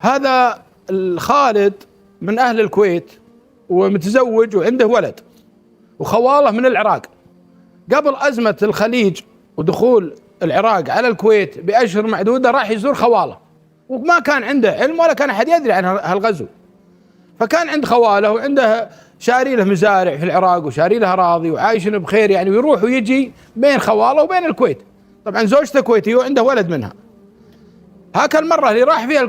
هذا الخالد من أهل الكويت ومتزوج وعنده ولد، وخواله من العراق. قبل أزمة الخليج ودخول العراق على الكويت بأشهر معدودة راح يزور خواله، وما كان عنده علم ولا كان أحد يدري عن هالغزو. فكان عند خواله وعنده شاري له مزارع في العراق وشاري له أراضي وعايشين بخير يعني، ويروح ويجي بين خواله وبين الكويت. طبعا زوجته كويتية وعنده ولد منها. هاك المرة اللي راح فيها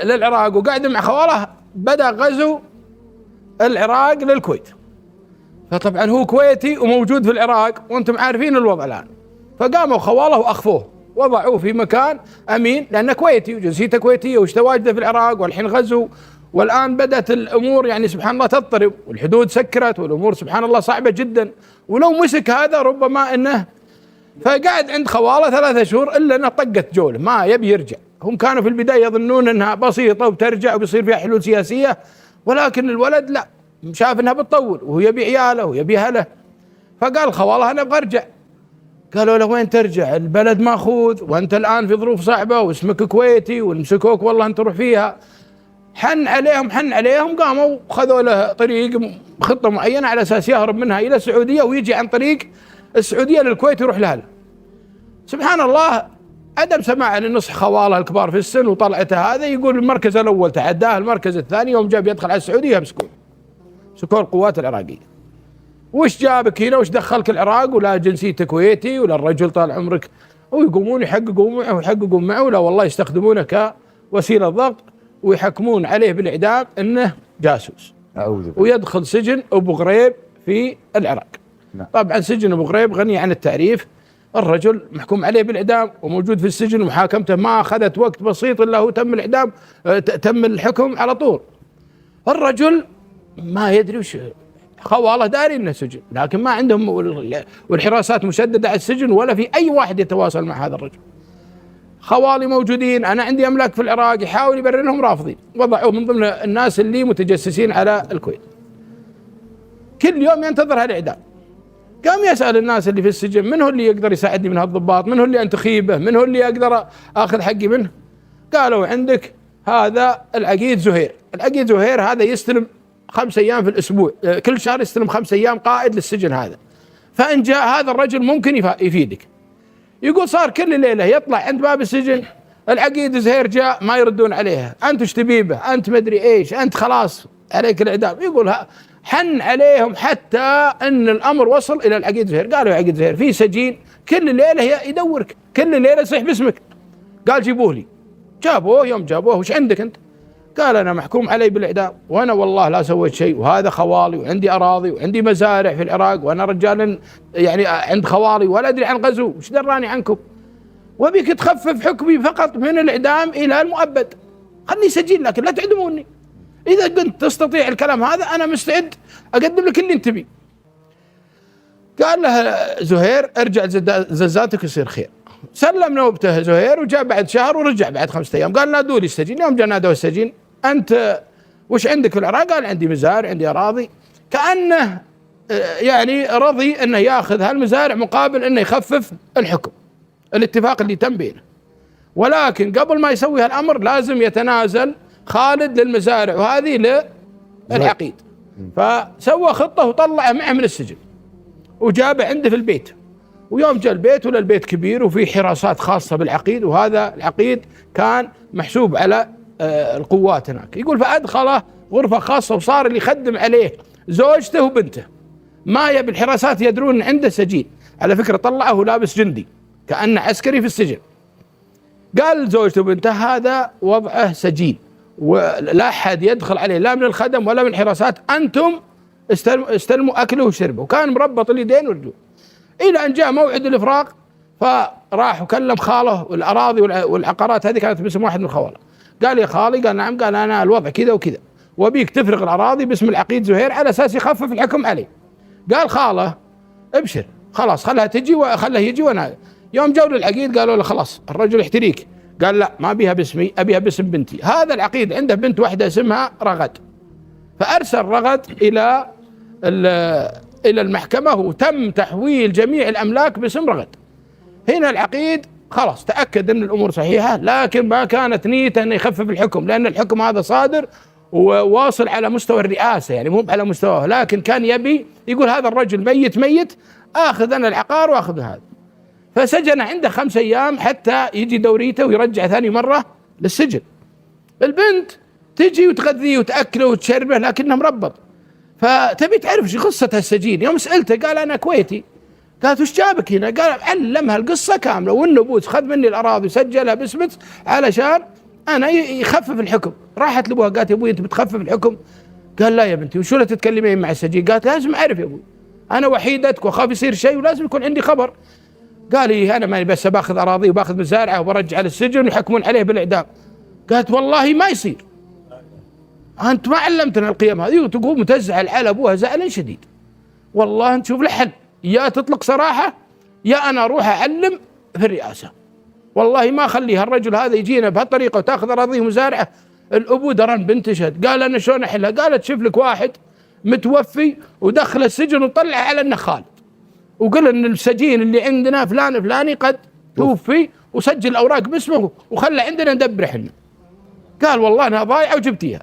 للعراق وقاعد مع خواله بدأ غزو العراق للكويت. فطبعا هو كويتي وموجود في العراق وانتم عارفين الوضع الآن. فقاموا خواله وأخفوه، وضعوه في مكان أمين لأنه كويتي وجنسيته كويتية وتواجده في العراق، والحين غزو والآن بدأت الأمور يعني سبحان الله تضطرب، والحدود سكرت والأمور سبحان الله صعبة جدا، ولو مسك هذا ربما إنه. فقعد عند خواله 3 شهور إلا أنه طقت جوله ما يبي يرجع. هم كانوا في البداية يظنون أنها بسيطة وبترجع وبيصير فيها حلول سياسية، ولكن الولد لا، شاف أنها بتطول وهو يبي عياله ويبي أهله. فقال خواله أنا أبغى أرجع. قالوا له وين ترجع؟ البلد ماخوذ وأنت الآن في ظروف صعبة واسمك كويتي ومسكوك والله أنت روح فيها. حن عليهم قاموا خذوا له طريق خطة معينة على أساس يهرب منها إلى السعودية ويجي عن طريق السعودية للكويت يروح لها. سبحان الله عدم سماع لنصح خواله الكبار في السن وطلعته هذا يقول المركز الأول تعداه، المركز الثاني يوم جاب يدخل على السعودية مسكون القوات العراقية. وش جابك هنا؟ وش دخلك العراق؟ ولا جنسيتك كويتي ولا الرجل طال عمرك؟ ويقومون يحققوا معه ولا والله يستخدمونه كوسيلة ضغط ويحكمون عليه بالإعدام إنه جاسوس ويدخل سجن أبو غريب في العراق. طبعا سجن أبو غريب غني عن التعريف، الرجل محكوم عليه بالإعدام وموجود في السجن ومحاكمته ما أخذت وقت بسيط إلا هو تم الإعدام، تم الحكم على طول. الرجل ما يدري وش خواله داري إنه سجن، لكن ما عندهم والحراسات مشددة على السجن ولا في أي واحد يتواصل مع هذا الرجل. خوالي موجودين، أنا عندي أملاك في العراق، يحاول يبرر لهم رافضين، وضعوه من ضمن الناس اللي متجسسين على الكويت. كل يوم ينتظر هالإعدام. قام يسأل الناس اللي في السجن من هو اللي يقدر يساعدني من هالضباط؟ من هو اللي أنتخيبه؟ من هو اللي أقدر أخذ حقي منه؟ قالوا عندك هذا العقيد زهير. العقيد زهير هذا يستلم 5 أيام في الأسبوع، كل شهر يستلم 5 أيام قائد للسجن هذا. فإن جاء هذا الرجل ممكن يفيدك. يقول صار كل ليلة يطلع عند باب السجن العقيد زهير جاء ما يردون عليها، أنت وش تبي به؟ أنت مدري إيش؟ أنت خلاص عليك الإعدام. يقول حن عليهم حتى أن الأمر وصل إلى العقيد زهير. قالوا يا عقيد زهير في سجين كل ليلة يدورك، كل ليلة يصيح باسمك. قال جيبوه لي. جابوه. يوم جابوه وش عندك أنت؟ قال أنا محكوم علي بالإعدام وأنا والله لا سويت شيء، وهذا خوالي وعندي أراضي وعندي مزارع في العراق وأنا رجال يعني عند خوالي ولا أدري عن غزو، وش دراني عنكم؟ وبيك تخفف حكمي فقط من الإعدام إلى المؤبد، خلني سجين لكن لا تعدموني. إذا كنت تستطيع الكلام هذا أنا مستعد أقدم لك اللي أنت بيه. قال له زهير ارجع ززاتك يصير خير. سلم نوبته زهير وجاء بعد شهر ورجع بعد 5 أيام. قال نادوا لي السجين. يوم جاء نادوا السجين أنت وش عندك في العراق؟ قال عندي مزارع عندي أراضي. كأنه يعني رضي أنه يأخذ هالمزارع مقابل أنه يخفف الحكم، الاتفاق اللي تم بينه. ولكن قبل ما يسوي هالأمر لازم يتنازل خالد للمزارع وهذه للعقيد. فسوى خطة وطلعه معه من السجن وجابه عنده في البيت. ويوم جاء البيت ولا البيت كبير وفي حراسات خاصة بالعقيد، وهذا العقيد كان محسوب على القوات هناك. يقول فأدخله غرفة خاصة وصار اللي يخدم عليه زوجته وبنته، ما يبي الحراسات يدرون عنده سجين. على فكرة طلعه لابس جندي كأنه عسكري في السجن. قال زوجته وبنته هذا وضعه سجين ولا أحد يدخل عليه لا من الخدم ولا من الحراسات، أنتم استلموا أكله وشربه. وكان مربط اليدين والرجل إلى أن جاء موعد الإفراق. فراح وكلم خاله، والأراضي والعقارات هذه كانت باسم واحد من خواله. قال يا خالي، قال نعم، قال أنا الوضع كذا وكذا وبيك تفرغ الأراضي باسم العقيد زهير على أساس يخفف الحكم عليه. قال خاله ابشر خلاص خلها تجي وخلها يجي. وانا يوم جاوا للعقيد قالوا له خلاص الرجل يحتريك. قال لا ما ابيها باسمي، ابيها باسم بنتي. هذا العقيد عنده بنت واحدة اسمها رغد، فأرسل رغد إلى المحكمة وتم تحويل جميع الأملاك باسم رغد. هنا العقيد خلاص تأكد أن الأمور صحيحة، لكن ما كانت نيته أن يخفف الحكم، لأن الحكم هذا صادر وواصل على مستوى الرئاسة، يعني مو على مستواه، لكن كان يبي يقول هذا الرجل ميت آخذ أنا العقار وآخذ هذا. فسجن عنده 5 أيام حتى يجي دوريته ويرجع ثاني مرة للسجن. البنت تجي وتغذيه وتأكله وتشربه لكنه مربط، فتبي تعرف شو قصة هالسجين. يوم سألته قال أنا كويتي. قالت وش جابك هنا؟ قال علمها القصة كاملة، والنبوس خذ مني الأراضي وسجلها باسمك علشان أنا يخفف الحكم. راحت لأبوها قالت يا أبوي أنت بتخفف الحكم؟ قال لا يا بنتي، وشو لا تتكلمين مع السجين؟ قالت لازم أعرف يا أبوي، أنا وحيدتك وأخاف يصير شيء ولازم يكون عندي خبر. قال لي أنا ماني بس باخذ أراضي وباخذ مزارعه وبرجع للسجن ويحكمون عليه بالإعدام. قالت والله ما يصير، أنت ما علمتنا القيم هذه. وتقوم تزعل على أبوها زعلا شديد. والله أنت شوف له حل، يا تطلق سراحة يا أنا أروح أعلم في الرئاسة. والله ما أخليها الرجل هذا يجينا بهالطريقة وتأخذ أراضيه مزارعة. الأبو درن بنت شهد. قال أنا شلون أحلها؟ قالت شوف لك واحد متوفي ودخل السجن وطلع على أنه خالد، وقال ان السجين اللي عندنا فلان فلاني قد توفي وسجل الاوراق باسمه وخلى عندنا ندبر احنا. قال والله انها ضايعه وجبتيها.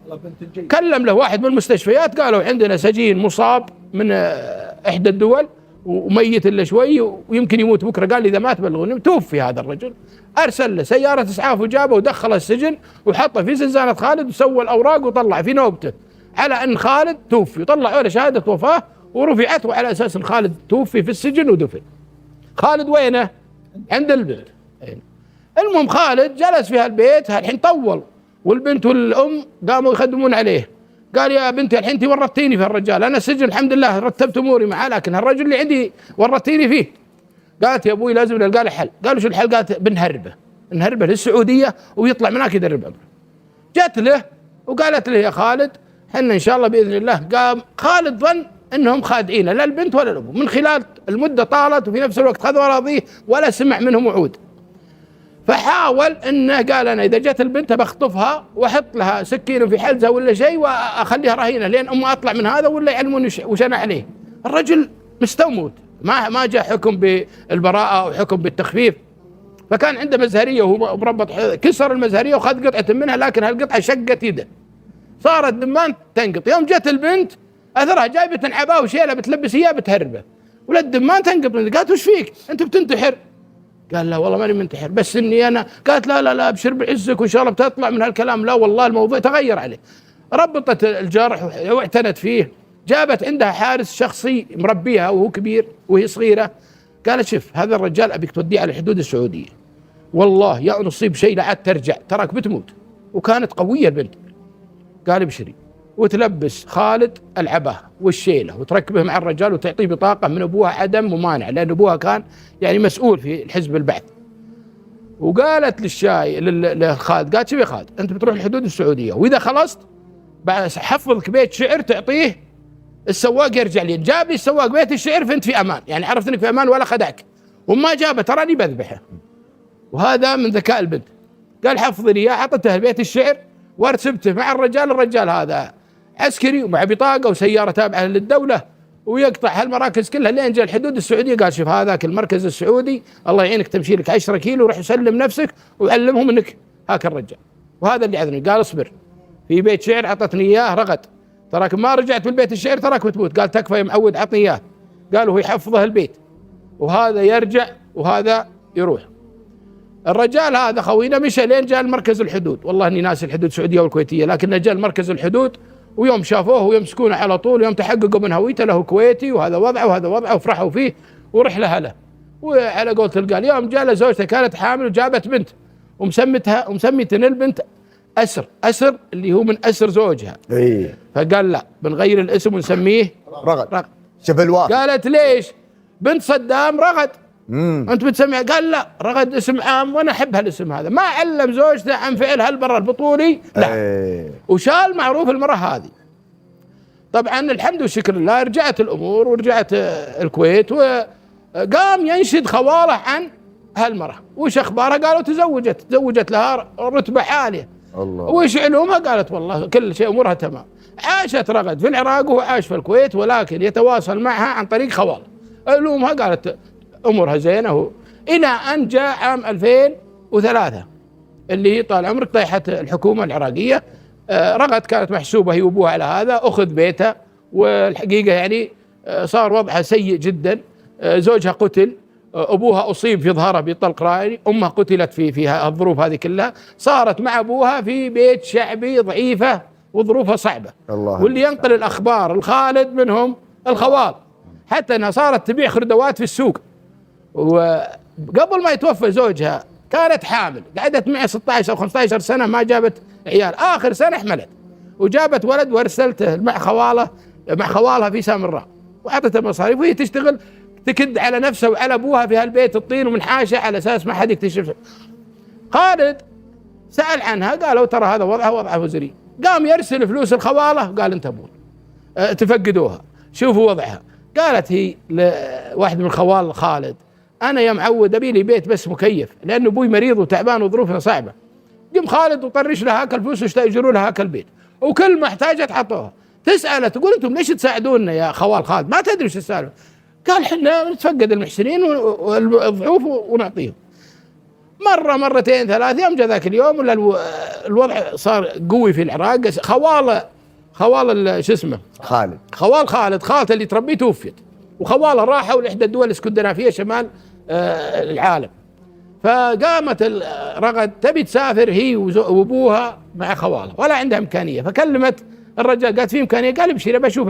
كلم له واحد من المستشفيات قالوا عندنا سجين مصاب من احدى الدول وميت الا شوي ويمكن يموت بكره. قال لي اذا ما تبلغوني. توفي هذا الرجل، ارسل له سياره اسعاف وجابه ودخله السجن وحطه في زنزانه خالد وسوى الاوراق وطلع في نوبته على ان خالد توفي، وطلعوا له شهاده وفاه ورفعت على اساس ان خالد توفي في السجن ودفن. خالد وينه؟ عند البنت. المهم خالد جلس في هالبيت الحين طول، والبنت والام قاموا يخدمون عليه. قال يا بنتي الحين انت ورطتيني في الرجال، انا السجن الحمد لله رتبت اموري معاه، لكن هالرجل اللي عندي ورطتيني فيه. قالت يا ابوي لازم نلقى له حل. قالوا شو الحل؟ قالت بنهربه للسعوديه ويطلع من هناك يدرب امره. جت له وقالت له يا خالد حنا ان شاء الله باذن الله. قام خالد ظن انهم خادعينه، لا البنت ولا الابو، من خلال المده طالت وفي نفس الوقت خذوا اراضيه ولا سمع منهم وعود. فحاول انه قال انا اذا جت البنت بخطفها واحط لها سكين في حلزه ولا شيء واخليها رهينه لين امها اطلع من هذا ولا يعلمون وش انا عليه. الرجل مستوموت، ما جاء حكم بالبراءه او حكم بالتخفيف. فكان عنده مزهريه وهو مربط، كسر المزهريه وخذ قطعه منها، لكن هالقطعه شقت يده صارت دمان تنقط. يوم جت البنت اثرها جايبه عباء وشيله بتلبس اياه بتهربه ولا الدمان تنقط. قالت وش فيك؟ انت بتنتحر؟ قال لا والله ماني منتحر، بس اني انا. قالت لا ابشر بعزك وان شاء الله بتطلع من هالكلام. لا والله الموضوع تغير عليه. ربطت الجرح واعتنت فيه، جابت عندها حارس شخصي مربيها وهو كبير وهي صغيره. قالت شوف هذا الرجال ابيك توديه على الحدود السعوديه، والله يا نصيب شيء لا عاد ترجع تراك بتموت. وكانت قويه البنت. قال ابشري، وتلبس خالد العباه والشيله وتركبه مع الرجال وتعطيه بطاقه من ابوها عدم ممانع، لان ابوها كان يعني مسؤول في الحزب البعث. وقالت لخالد قالت شوف يا خالد انت بتروح الحدود السعوديه، واذا خلصت حفظك بيت شعر تعطيه السواق يرجع لي. جاب لي السواق بيت الشعر فانت في امان، يعني عرفت انك في امان ولا خدعك. وما جابه تراني بذبحه. وهذا من ذكاء البنت. قال حفظ لي اياه، اعطته بيت الشعر وارسبته مع الرجال هذا عسكري ومع بطاقه وسياره تابعه للدوله ويقطع هالمراكز كلها لين جاء الحدود السعوديه. قال شوف هذاك المركز السعودي الله يعينك تمشي لك 10 كيلو وروح سلم نفسك وعلمهم انك هاك الرجال. وهذا اللي عذني. قال اصبر في بيت شعر اعطتني اياه رغد، تراك ما رجعت بالبيت الشعر تراك بتموت. قال تكفى يا معود عطني اياه. قال هو يحفظه البيت وهذا يرجع وهذا يروح. الرجال هذا خوينا مشى لين جاء المركز الحدود. والله اني ناسي الحدود السعوديه والكويتيه، لكنه جاء المركز الحدود ويوم شافوه ويمسكونه على طول، يوم تحققوا من هويته له كويتي وهذا وضعه وهذا وضعه وفرحوا فيه ورحله له. وعلى قولة القال يوم جاء زوجته كانت حامل وجابت بنت ومسميتن البنت أسر اللي هو من أسر زوجها. اي فقال لا بنغير الاسم ونسميه رغد. شوف الواقع. قالت ليش؟ بنت صدام رغد. انت بتسميها؟ قال لا رغد اسم عام وانا احب هالاسم هذا. ما علم زوجته عن فعل هالبر البطولي لا. وشال معروف المرأة هذه. طبعا الحمد والشكر لله رجعت الامور ورجعت الكويت، وقام ينشد خواله عن هالمرأة. وش اخبارها؟ قالوا تزوجت لها رتبة عالية. الله. وش علومها؟ قالت والله كل شيء امورها تمام. عاشت رغد في العراق وهو عاش في الكويت، ولكن يتواصل معها عن طريق خواله. علومها قالت امورها زينه إلى أن جاء عام 2003 اللي هي طال عمرك طيحت الحكومة العراقية. رغد كانت محسوبة هي وأبوها على هذا، أخذ بيتها، والحقيقة يعني صار وضعها سيء جدا. زوجها قتل، أبوها أصيب في ظهره بطلق رائع، أمها قتلت في الظروف هذه كلها. صارت مع أبوها في بيت شعبي ضعيفة وظروفها صعبة. واللي ينقل الأخبار الخالد منهم الخوال، حتى أنها صارت تبيع خردوات في السوق. وقبل ما يتوفى زوجها كانت حامل، قعدت معه 16 أو 15 سنة ما جابت عيال. آخر سنة حملت وجابت ولد وارسلته مع خوالها في سامراء، وعطتها مصاريف، وهي تشتغل تكد على نفسها وعلى أبوها في هالبيت الطين ومنحاشة على أساس ما حد يكتشف. خالد سأل عنها، قالوا ترى هذا وضعها وزري. قام يرسل فلوس الخوالة، قال انت ابوه تفقدوها، شوفوا وضعها. قالت هي لواحد من خوال خالد انا يا معود ابي لي بيت بس مكيف، لان ابوي مريض وتعبان وظروفنا صعبه. قام خالد وطرش لها هاك الفلوس واشتاجروا لها هاك البيت، وكل ما احتاجت حطوها. تساله تقول انتم ليش تساعدونا يا خوال خالد؟ ما تدري ايش السالفه. قال احنا نتفقد المحسنين والضعوف ونعطيهم. مرة مرتين ثلاث، يوم جاء ذاك اليوم ولا الوضع صار قوي في العراق. خوال شو اسمه خوال خالد، خالته اللي تربيه توفيت، وخواله راحوا لإحدى الدول الاسكندنافية شمال العالم. فقامت رغد تبي تسافر هي وابوها مع خوالها، ولا عندها إمكانية. فكلمت الرجال قالت في إمكانية؟ قال ابشر بشوف.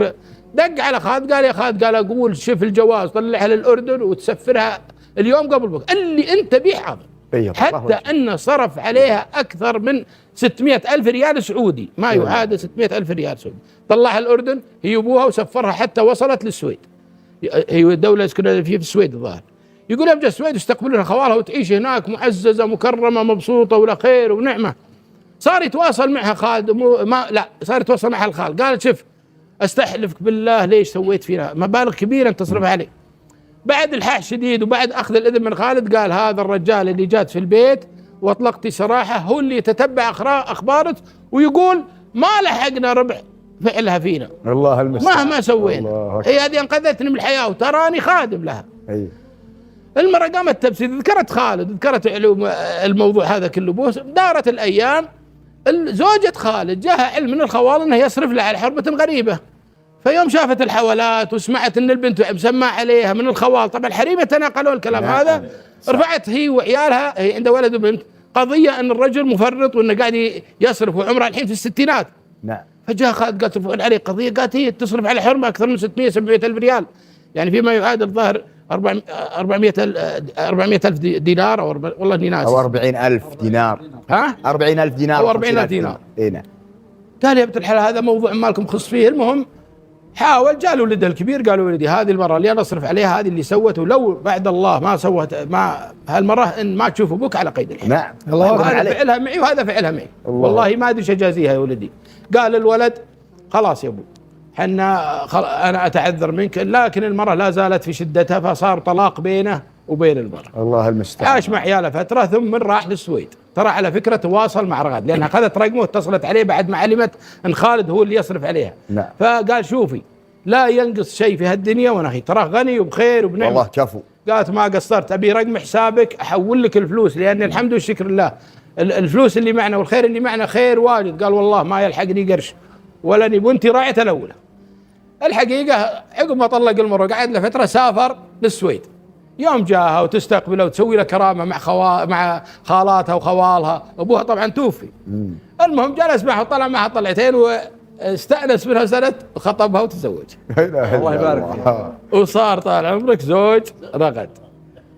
دق على خالد، قال يا خالد، قال اقول شوف الجواز طلعها للأردن وتسفرها اليوم قبل بكره اللي انت بيه حاضر. حتى أن صرف عليها أكثر من 600,000 ريال سعودي، ما يعادل 600,000 ريال سعودي. طلعها الأردن هي أبوها وسفرها حتى وصلت للسويد. هي دولة في السويد الظاهر. يقول يبقى السويد يستقبلونها خوالها وتعيش هناك معززة مكرمة مبسوطة ولا خير ونعمة. صار يتواصل معها خالد، صار يتواصل معها الخال. قالت شوف أستحلفك بالله ليش سويت فينا مبالغ كبيرة أنت تصرفها علي. بعد الحاح شديد وبعد أخذ الإذن من خالد، قال هذا الرجال اللي جات في البيت وأطلقتي سراحه هو اللي يتتبع أخبارك ويقول ما لحقنا ربع فعلها فينا، الله المستعان، مهما سوينا. هي هذه أنقذتني من الحياة وتراني خادم لها. المرة قامت تبسيط، ذكرت خالد، ذكرت الموضوع هذا كله. دارت الأيام، زوجة خالد جاها علم من الخوال أنه يصرف لها على حربة غريبة. فيوم شافت الحولات وسمعت ان البنت مسمى عليها من الخوال، طبعا الحريمه تناقلوا الكلام هذا، رفعت هي وعيالها، هي عندها ولد وبنت، قضيه ان الرجل مفرط وانه قاعد يصرف وعمره الحين في الستينات. فجاء خالد قالت ترفعون عليه قضيه، قالت هي تصرف على حرمه اكثر من 600-700 الف ريال، يعني فيما يعادل الظاهر 400,000 دينار او والله اني ناسي، او 40,000 دينار. 40,000 دينار او 40,000 دينار. نعم. قال يا بنت الحلال هذا موضوع مالكم خص فيه. المهم حاول، جاء له ولده الكبير، قالوا ولدي هذه المرة اللي أنا أصرف عليها هذه اللي سوته، ولو بعد الله ما سوت ما هالمرة إن ما تشوف أبوك على قيد الحياة. نعم. هذا فعلها معي وهذا فعلها معي، والله ما أدري أجازيها يا ولدي. قال الولد خلاص يا أبو أنا أتعذر منك، لكن المرة لا زالت في شدتها، فصار طلاق بينه وبين المرة. الله المستعان. عاش مع عياله فترة ثم راح للسويد. ترى على فكرة تواصل مع رغد لأنها أخذت رقمه واتصلت عليه بعد ما علمت أن خالد هو اللي يصرف عليها. نعم. فقال شوفي لا ينقص شيء في هالدنيا وانا اخي تراه غني وبخير وبنعمة. والله كفو. قالت ما قصرت، ابي رقم حسابك احول لك الفلوس، لان الحمد والشكر لله الفلوس اللي معنا والخير اللي معنا خير واجد. قال والله ما يلحقني قرش ولا ني، وانت راعية الاولى. الحقيقة عقب ما طلق المرة قعد له فترة سافر للسويد. يوم جاها وتستقبله وتسوي له كرامة مع خالاتها وخوالها، ابوها طبعا توفي. المهم جلس معها وطلع معها طلعتين واستأنس منها سنة وخطبها وتزوج. الله يبارك فيها. وصار طال عمرك زوج رغد،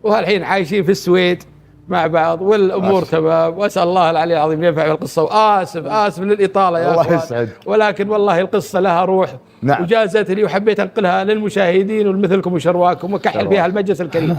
وهالحين عايشين في السويد مع بعض والامور تمام، واسال الله العلي العظيم ينفع بالقصه. واسف للاطاله يا الله يسعد، ولكن والله القصه لها روح. نعم. وجازت لي وحبيت انقلها للمشاهدين ومثلكم وشرواكم وكحل فيها المجلس الكريم.